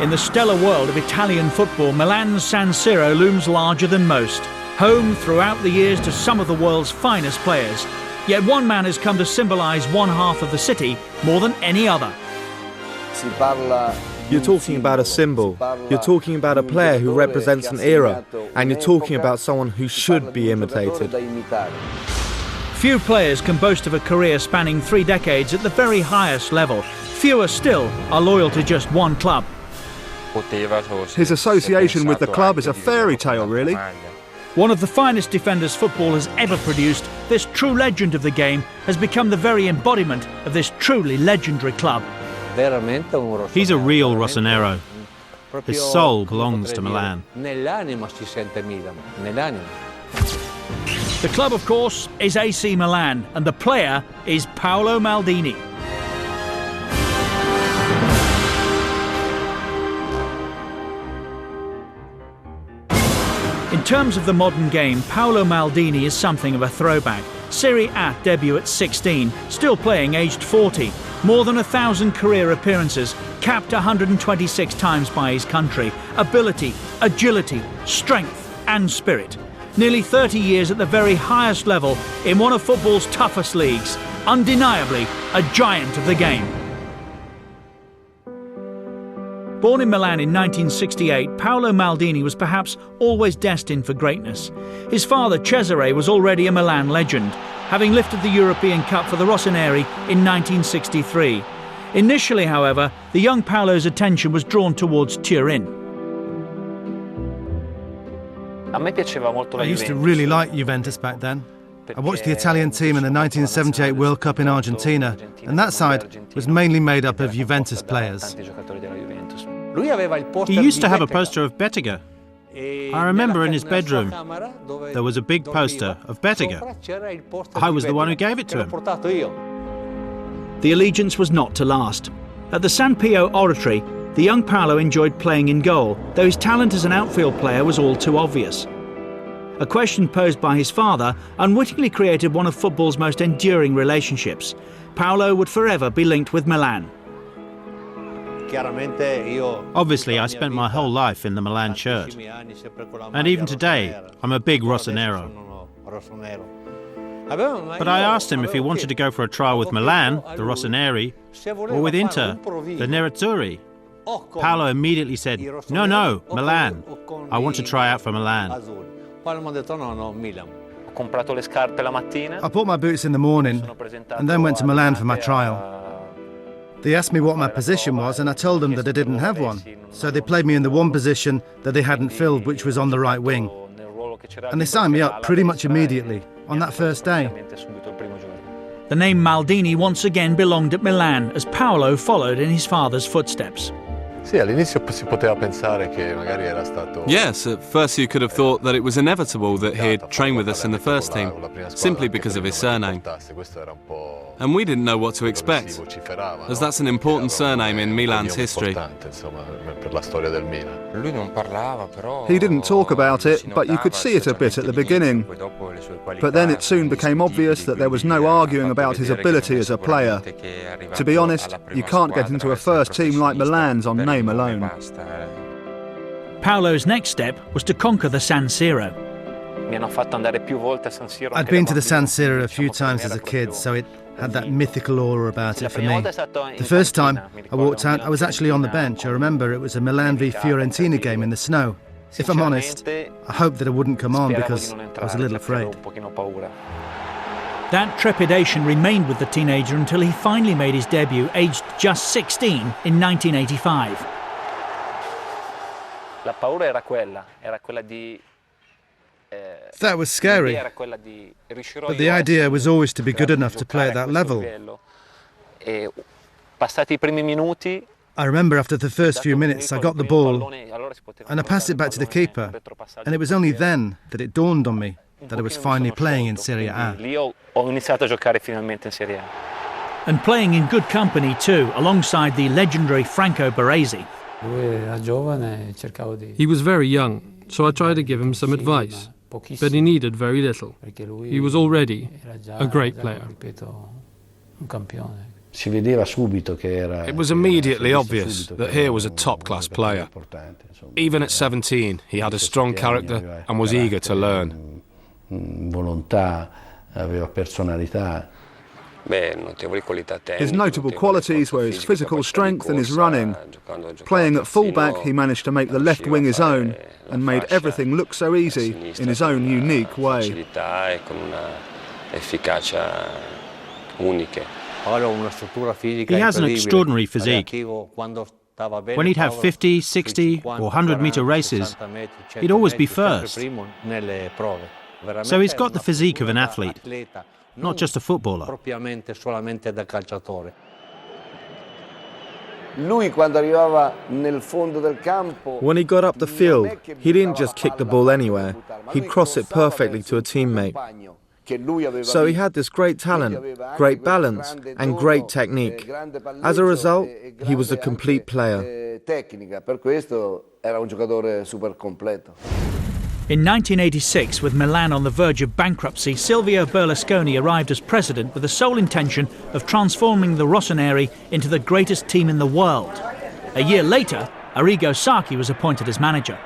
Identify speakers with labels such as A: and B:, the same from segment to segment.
A: In the stellar world of Italian football, Milan's San Siro looms larger than most, home throughout the years to some of the world's finest players. Yet one man has come to symbolise one half of the city more than any other.
B: You're talking about a symbol, you're talking about a player who represents an era, and you're talking about someone who should be imitated.
A: Few players can boast of a career spanning 3 decades at the very highest level. Fewer still are loyal to just one club.
C: His association with the club is a fairy tale, really.
A: One of the finest defenders football has ever produced, this true legend of the game has become the very embodiment of this truly legendary club.
D: He's a real Rossonero. His soul belongs to Milan.
A: The club, of course, is AC Milan, and the player is Paolo Maldini. In terms of the modern game, Paolo Maldini is something of a throwback. Serie A debut at 16, still playing aged 40. More than 1,000 career appearances, capped 126 times by his country. Ability, agility, strength and spirit. Nearly 30 years at the very highest level in one of football's toughest leagues. Undeniably a giant of the game. Born in Milan in 1968, Paolo Maldini was perhaps always destined for greatness. His father, Cesare, was already a Milan legend, having lifted the European Cup for the Rossoneri in 1963. Initially, however, the young Paolo's attention was drawn towards Turin.
E: I used to really like Juventus back then. I watched the Italian team in the 1978 World Cup in Argentina, and that side was mainly made up of Juventus players.
D: He used to have a poster of Bettega. I remember in his bedroom there was a big poster of Bettega. I was the one who gave it to him.
A: The allegiance was not to last. At the San Pio Oratory, the young Paolo enjoyed playing in goal, though his talent as an outfield player was all too obvious. A question posed by his father unwittingly created one of football's most enduring relationships. Paolo would forever be linked with Milan.
D: Obviously, I spent my whole life in the Milan shirt. And even today, I'm a big Rossonero. But I asked him if he wanted to go for a trial with Milan, the Rossoneri, or with Inter, the Nerazzurri. Paolo immediately said, no, Milan. I want to try out for Milan.
E: I bought my boots in the morning and then went to Milan for my trial. They asked me what my position was and I told them that I didn't have one. So they played me in the one position that they hadn't filled, which was on the right wing. And they signed me up pretty much immediately, on that first day.
A: The name Maldini once again belonged at Milan as Paolo followed in his father's footsteps.
F: Yes, at first you could have thought that it was inevitable that he'd train with us in the first team, simply because of his surname. And we didn't know what to expect, as that's an important surname in Milan's history.
C: He didn't talk about it, but you could see it a bit at the beginning. But then it soon became obvious that there was no arguing about his ability as a player. To be honest, you can't get into a first team like Milan's on name alone.
A: Paolo's next step was to conquer the San Siro.
E: I'd been to the San Siro a few times as a kid, so it had that mythical aura about it for me. The first time I walked out, I was actually on the bench. I remember it was a Milan v Fiorentina game in the snow. If I'm honest, I hoped that I wouldn't come on because I was a little afraid.
A: That trepidation remained with the teenager until he finally made his debut, aged just 16, in 1985.
E: That was scary, but the idea was always to be good enough to play at that level. I remember after the first few minutes I got the ball and I passed it back to the keeper, and it was only then that it dawned on me that I was finally playing in Serie A.
A: And playing in good company too, alongside the legendary Franco Baresi.
G: He was very young, so I tried to give him some advice, but he needed very little. He was already a great player.
H: It was immediately obvious that here was a top-class player. Even at 17, he had a strong character and was eager to learn.
C: His notable qualities were his physical strength and his running. Playing at full-back, he managed to make the left wing his own and made everything look so easy in his own unique way.
D: He has an extraordinary physique. When he'd have 50, 60 or 100-metre races, he'd always be first. So he's got the physique of an athlete, not just a footballer.
B: When he got up the field, he didn't just kick the ball anywhere, he'd cross it perfectly to a teammate. So he had this great talent, great balance and great technique. As a result, he was a complete player.
A: In 1986, with Milan on the verge of bankruptcy, Silvio Berlusconi arrived as president with the sole intention of transforming the Rossoneri into the greatest team in the world. A year later, Arrigo Sacchi was appointed as manager.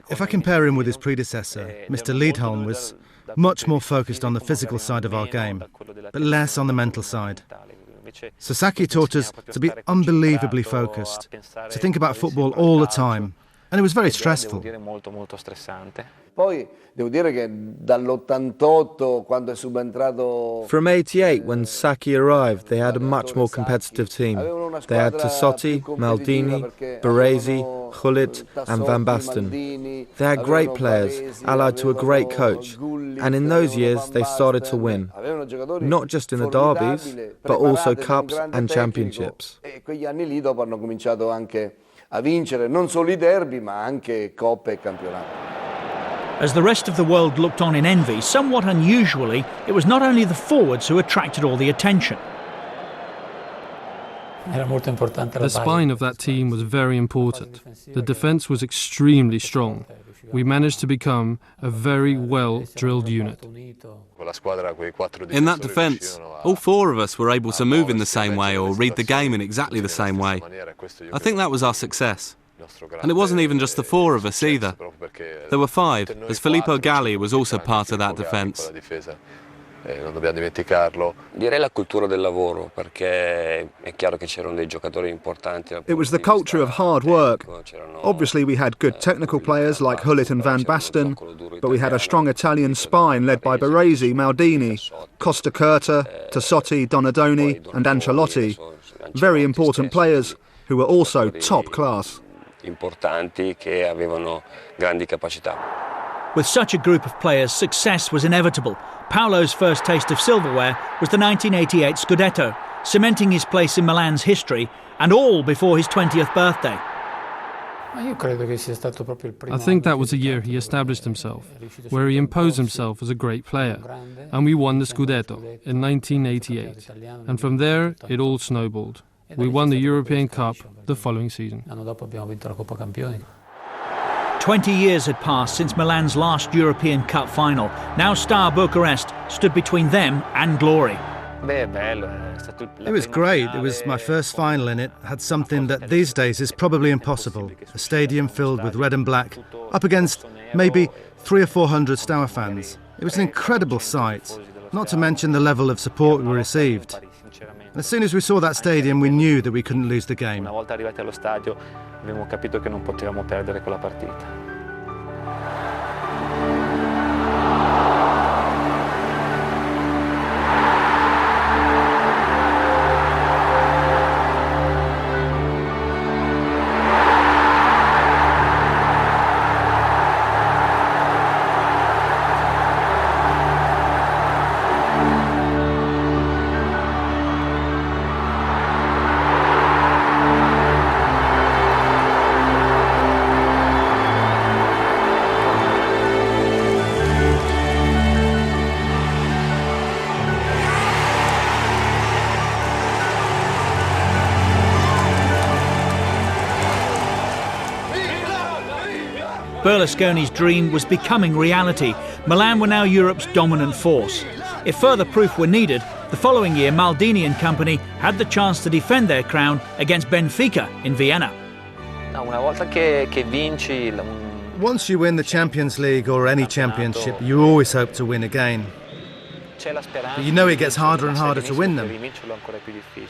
E: If I compare him with his predecessor, Mr. Liedholm was much more focused on the physical side of our game, but less on the mental side. Sacchi taught us to be unbelievably focused, to think about football all the time, and it was very stressful.
B: From '88, when Sacchi arrived, they had a much more competitive team. They had Tassotti, Maldini, Baresi, Gullit and Van Basten. They had great players, allied to a great coach, and in those years they started to win, not just in the derbies, but also cups and championships.
A: As the rest of the world looked on in envy, somewhat unusually, it was not only the forwards who attracted all the attention.
G: The spine of that team was very important. The defence was extremely strong. We managed to become a very well-drilled unit.
F: In that defence, all four of us were able to move in the same way or read the game in exactly the same way. I think that was our success. And it wasn't even just the four of us either. There were five, as Filippo Galli was also part of that defence.
C: It was the culture of hard work. Obviously we had good technical players like Gullit and Van Basten, but we had a strong Italian spine led by Baresi, Maldini, Costa Curta, Tassotti, Donadoni and Ancelotti. Very important players who were also top class.
A: With such a group of players, success was inevitable. Paolo's first taste of silverware was the 1988 Scudetto, cementing his place in Milan's history, and all before his 20th birthday.
G: I think that was the year he established himself, where he imposed himself as a great player, and we won the Scudetto in 1988. And from there, it all snowballed. We won the European Cup the following season.
A: 20 years had passed since Milan's last European Cup final. Now Star Bucharest stood between them and glory.
E: It was great. It was my first final in it. Had something that these days is probably impossible. A stadium filled with red and black, up against maybe 300 or 400 Steaua fans. It was an incredible sight, not to mention the level of support we received. As soon as we saw that stadium, we knew that we couldn't lose the game. Berlusconi's dream was becoming reality. Milan were now Europe's dominant force.
A: If further proof were needed, the following year Maldini and company had the chance to defend their crown against Benfica in Vienna.
E: Once you win the Champions League or any championship, you always hope to win again. But you know it gets harder and harder to win them.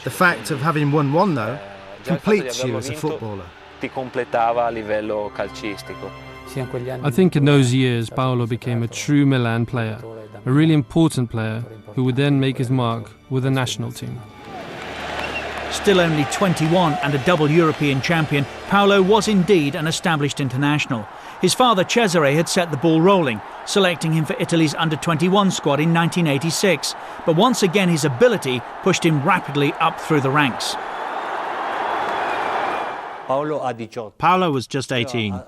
E: The fact of having won one, though, completes you as a footballer.
G: I think in those years Paolo became a true Milan player, a really important player who would then make his mark with the national team.
A: Still only 21 and a double European champion, Paolo was indeed an established international. His father Cesare had set the ball rolling, selecting him for Italy's under-21 squad in 1986. But once again his ability pushed him rapidly up through the ranks.
D: Paolo was just 18,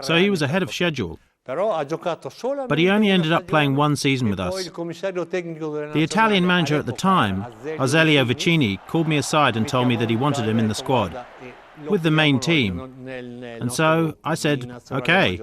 D: so he was ahead of schedule. But he only ended up playing one season with us. The Italian manager at the time, Aurelio Vicini, called me aside and told me that he wanted him in the squad, with the main team. And so I said, OK.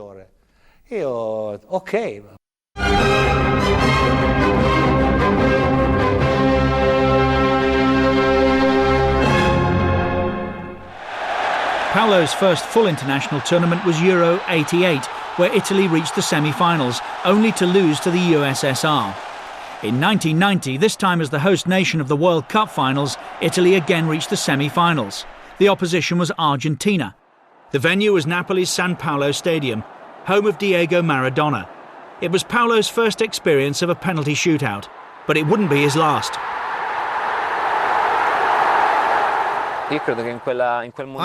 A: Paolo's first full international tournament was Euro '88, where Italy reached the semi-finals, only to lose to the USSR. In 1990, this time as the host nation of the World Cup finals, Italy again reached the semi-finals. The opposition was Argentina. The venue was Napoli's San Paolo Stadium, home of Diego Maradona. It was Paolo's first experience of a penalty shootout, but it wouldn't be his last.
E: I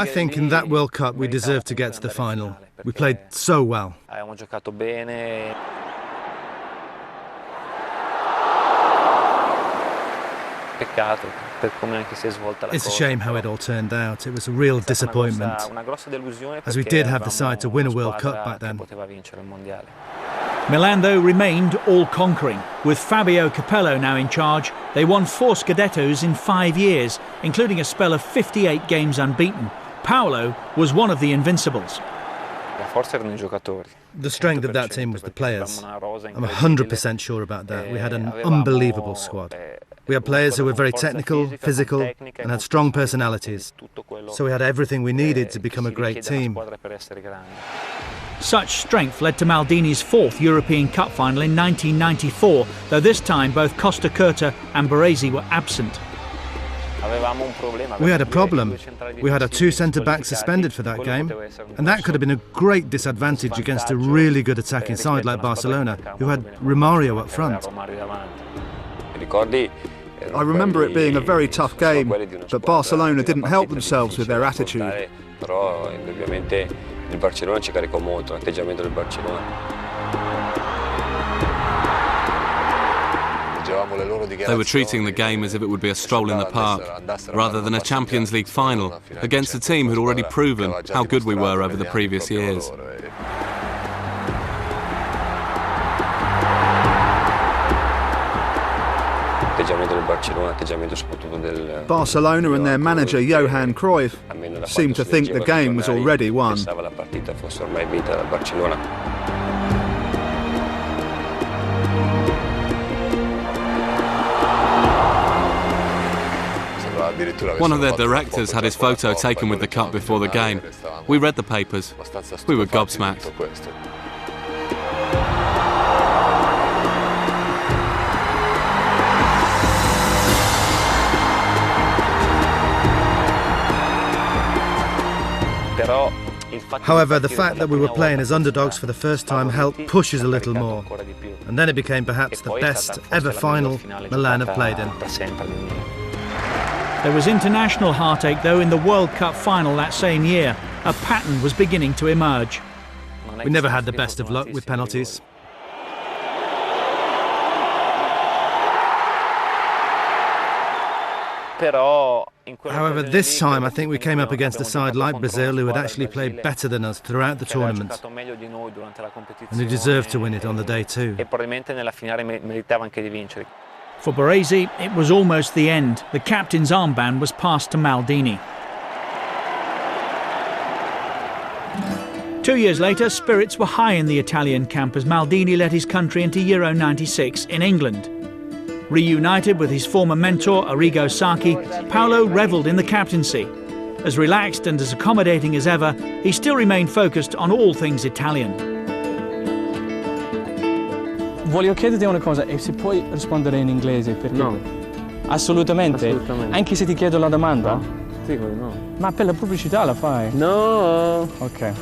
E: think in that World Cup we deserved to get to the final. We played so well. It's a shame how it all turned out. It was a real disappointment, as we did have the side to win a World Cup back then.
A: Milan, though, remained all-conquering. With Fabio Capello now in charge, they won 4 Scudettos in 5 years, including a spell of 58 games unbeaten. Paolo was one of the invincibles.
E: The strength of that team was the players. I'm 100% sure about that. We had an unbelievable squad. We had players who were very technical, physical, and had strong personalities. So we had everything we needed to become a great team.
A: Such strength led to Maldini's 4th European Cup final in 1994, though this time both Costa Curta and Baresi were absent.
E: We had a problem. We had our 2 centre-backs suspended for that game, and that could have been a great disadvantage against a really good attacking side like Barcelona, who had Romario up front.
C: I remember it being a very tough game, but Barcelona didn't help themselves with their attitude.
F: They were treating the game as if it would be a stroll in the park, rather than a Champions League final against a team who'd already proven how good we were over the previous years.
C: Barcelona and their manager Johan Cruyff seemed to think the game was already won.
F: One of their directors had his photo taken with the cup before the game. We read the papers. We were gobsmacked.
E: However, the fact that we were playing as underdogs for the first time helped push us a little more. And then it became perhaps the best ever final Milan have played in.
A: There was international heartache, though, in the World Cup final that same year. A pattern was beginning to emerge.
E: We never had the best of luck with penalties. However, this time I think we came up against a side like Brazil who had actually played better than us throughout the tournament. And they deserved to win it on the day too.
A: For Baresi, it was almost the end. The captain's armband was passed to Maldini. 2 years later, spirits were high in the Italian camp as Maldini led his country into Euro '96 in England. Reunited with his former mentor, Arrigo Sacchi, Paolo revelled in the captaincy. As relaxed and as accommodating as ever, he still remained focused on all things Italian.
I: Voglio chiederti una cosa, e se puoi rispondere in inglese? Perché...
J: No.
I: Assolutamente?
J: Assolutamente.
I: Anche se ti chiedo la domanda?
J: Sì, come no.
I: Ma per la pubblicità la fai?
J: No!
I: Ok.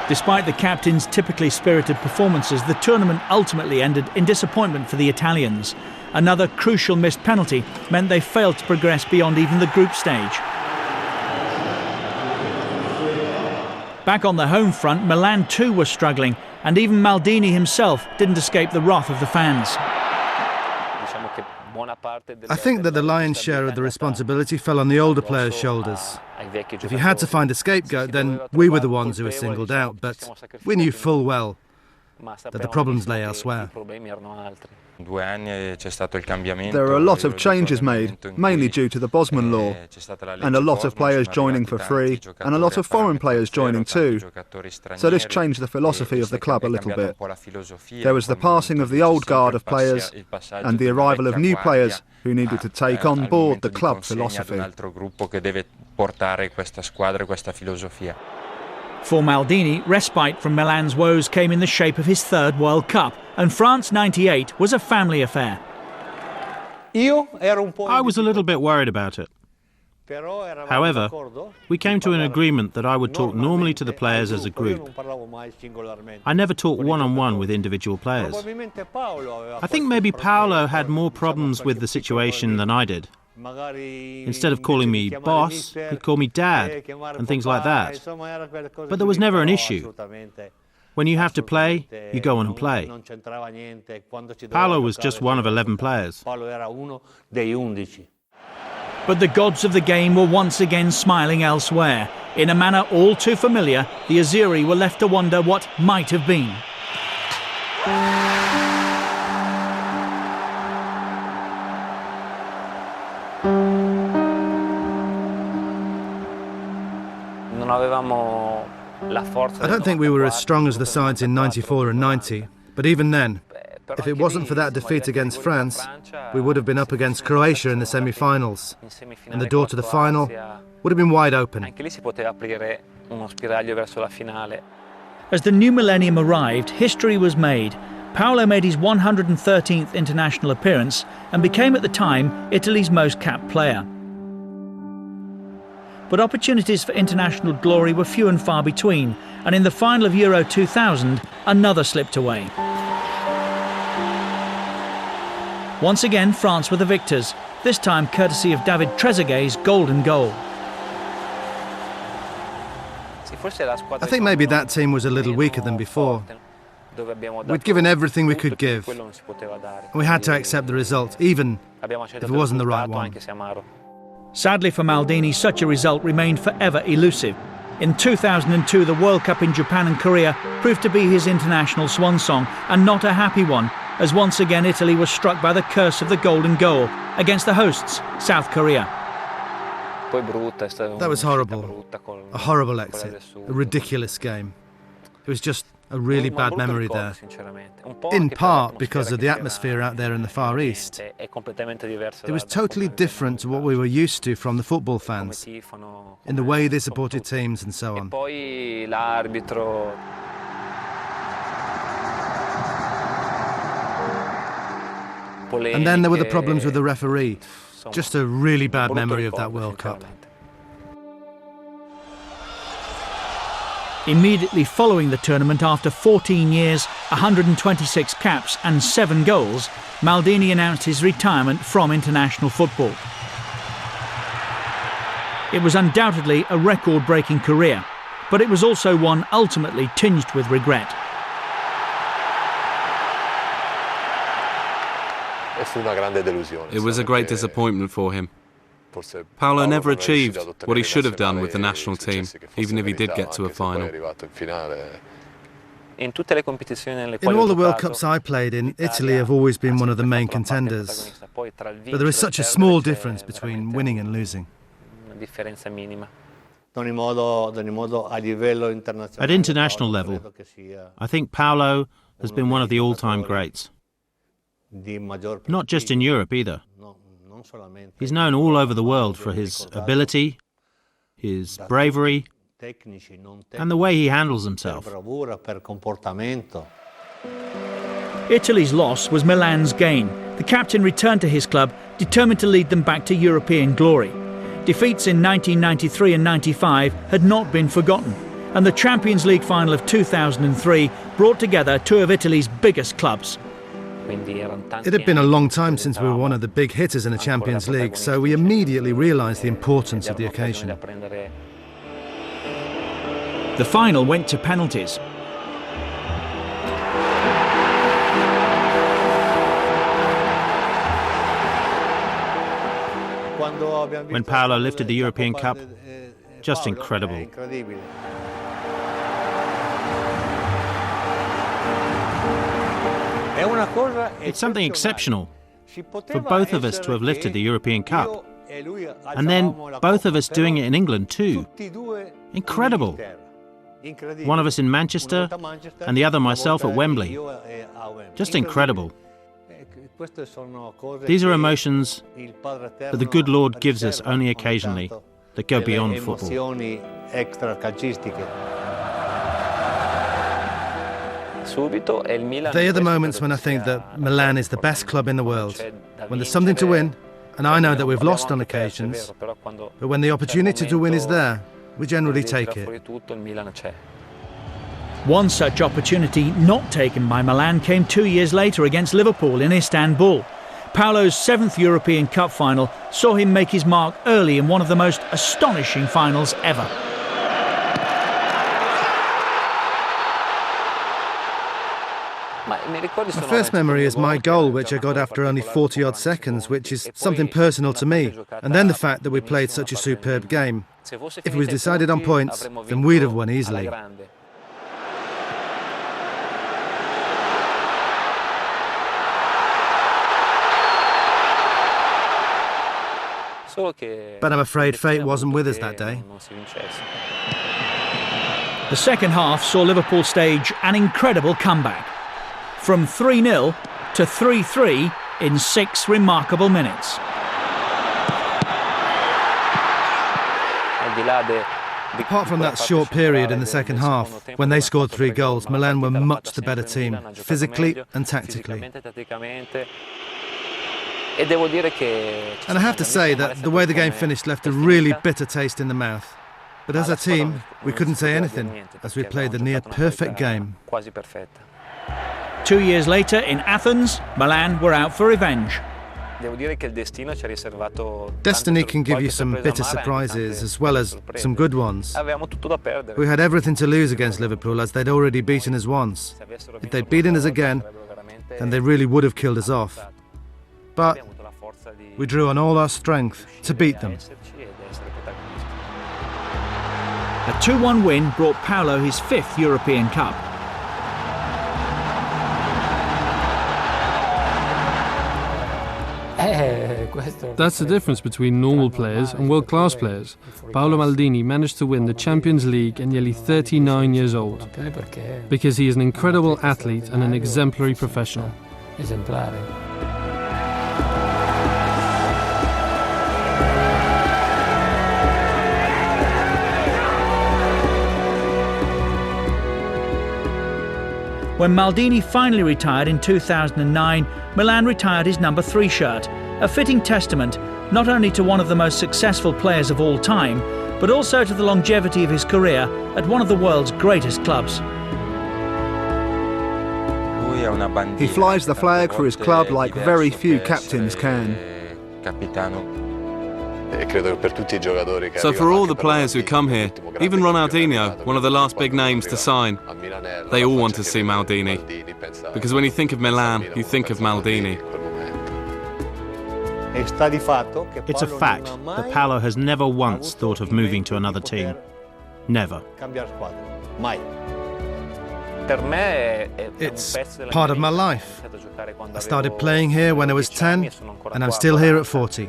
A: Despite the captain's typically spirited performances, the tournament ultimately ended in disappointment for the Italians. Another crucial missed penalty meant they failed to progress beyond even the group stage. Back on the home front, Milan too was struggling, and even Maldini himself didn't escape the wrath of the fans.
E: I think that the lion's share of the responsibility fell on the older players' shoulders. If you had to find a scapegoat, then we were the ones who were singled out, but we knew full well that the problems lay elsewhere.
C: There are a lot of changes made, mainly due to the Bosman law, and a lot of players joining for free, and a lot of foreign players joining too. So this changed the philosophy of the club a little bit. There was the passing of the old guard of players, and the arrival of new players who needed to take on board the club philosophy.
A: For Maldini, respite from Milan's woes came in the shape of his third World Cup, and France '98 was a family affair.
D: I was a little bit worried about it. However, we came to an agreement that I would talk normally to the players as a group. I never talked one-on-one with individual players. I think maybe Paolo had more problems with the situation than I did. Instead of calling me boss, he'd call me dad and things like that. But there was never an issue. When you have to play, you go on and play. Paolo was just one of 11 players.
A: But the gods of the game were once again smiling elsewhere. In a manner all too familiar, the Azzurri were left to wonder what might have been.
E: I don't think we were as strong as the sides in '94 and '90, but even then, if it wasn't for that defeat against France, we would have been up against Croatia in the semi-finals, and the door to the final would have been wide open.
A: As the new millennium arrived, history was made. Paolo made his 113th international appearance and became at the time Italy's most capped player. But opportunities for international glory were few and far between, and in the final of Euro 2000, another slipped away. Once again, France were the victors, this time courtesy of David Trezeguet's golden goal.
E: I think maybe that team was a little weaker than before. We'd given everything we could give. We had to accept the result, even if it wasn't the right one.
A: Sadly for Maldini, such a result remained forever elusive. In 2002, the World Cup in Japan and Korea proved to be his international swan song, and not a happy one, as once again Italy was struck by the curse of the golden goal against the hosts, South Korea.
E: That was horrible. A horrible exit. A ridiculous game. It was just a really bad memory there. In part because of the atmosphere out there in the Far East. It was totally different to what we were used to from the football fans, in the way they supported teams and so on. And then there were the problems with the referee. Just a really bad memory of that World Cup.
A: Immediately following the tournament, after 14 years, 126 caps and 7 goals, Maldini announced his retirement from international football. It was undoubtedly a record-breaking career, but it was also one ultimately tinged with regret.
F: It was a great disappointment for him. Paolo never achieved what he should have done with the national team, even if he did get to a final.
E: In all the World Cups I played in, Italy have always been one of the main contenders. But there is such a small difference between winning and losing.
D: At international level, I think Paolo has been one of the all-time greats. Not just in Europe either. He's known all over the world for his ability, his bravery, and the way he handles himself.
A: Italy's loss was Milan's gain. The captain returned to his club, determined to lead them back to European glory. Defeats in 1993 and 95 had not been forgotten, and the Champions League final of 2003 brought together two of Italy's biggest clubs.
E: It had been a long time since we were one of the big hitters in the Champions League, so we immediately realised the importance of the occasion.
A: The final went to penalties.
D: When Paolo lifted the European Cup, just incredible. It's something exceptional for both of us to have lifted the European Cup. And then both of us doing it in England too. Incredible. One of us in Manchester and the other myself at Wembley. Just incredible. These are emotions that the good Lord gives us only occasionally, that go beyond football.
E: They are the moments when I think that Milan is the best club in the world, when there's something to win, and I know that we've lost on occasions, but when the opportunity to win is there, we generally take it.
A: One such opportunity not taken by Milan came 2 years later against Liverpool in Istanbul. Paolo's 7th European Cup final saw him make his mark early in one of the most astonishing finals ever.
E: My first memory is my goal, which I got after only 40-odd seconds, which is something personal to me, and then the fact that we played such a superb game. If it was decided on points, then we'd have won easily. But I'm afraid fate wasn't with us that day.
A: The second half saw Liverpool stage an incredible comeback. From 3-0 to 3-3 in 6 remarkable minutes.
E: Apart from that short period in the second half, when they scored 3 goals, Milan were much the better team, physically and tactically. And I have to say that the way the game finished left a really bitter taste in the mouth. But as a team, we couldn't say anything, as we played the near-perfect game.
A: 2 years later, in Athens, Milan were out for revenge.
E: Destiny can give you some bitter surprises as well as some good ones. We had everything to lose against Liverpool, as they'd already beaten us once. If they'd beaten us again, then they really would have killed us off. But we drew on all our strength to beat them.
A: A 2-1 win brought Paolo his 5th European Cup.
G: That's the difference between normal players and world-class players. Paolo Maldini managed to win the Champions League at nearly 39 years old, because he is an incredible athlete and an exemplary professional.
A: When Maldini finally retired in 2009, Milan retired his number 3 shirt, a fitting testament not only to one of the most successful players of all time, but also to the longevity of his career at one of the world's greatest clubs.
C: He flies the flag for his club like very few captains can.
F: So for all the players who come here, even Ronaldinho, one of the last big names to sign, they all want to see Maldini. Because when you think of Milan, you think of Maldini.
D: It's a fact that Paolo has never once thought of moving to another team. Never.
E: It's part of my life. I started playing here when I was 10, and I'm still here at 40.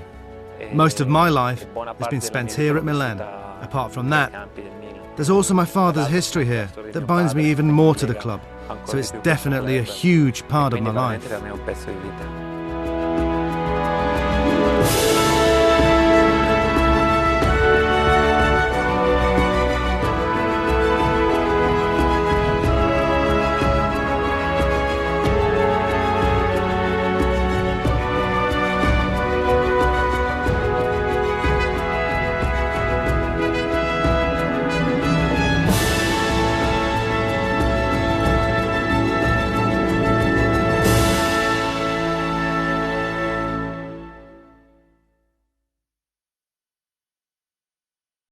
E: Most of my life has been spent here at Milan. Apart from that, there's also my father's history here that binds me even more to the club. so it's definitely a huge part of my life.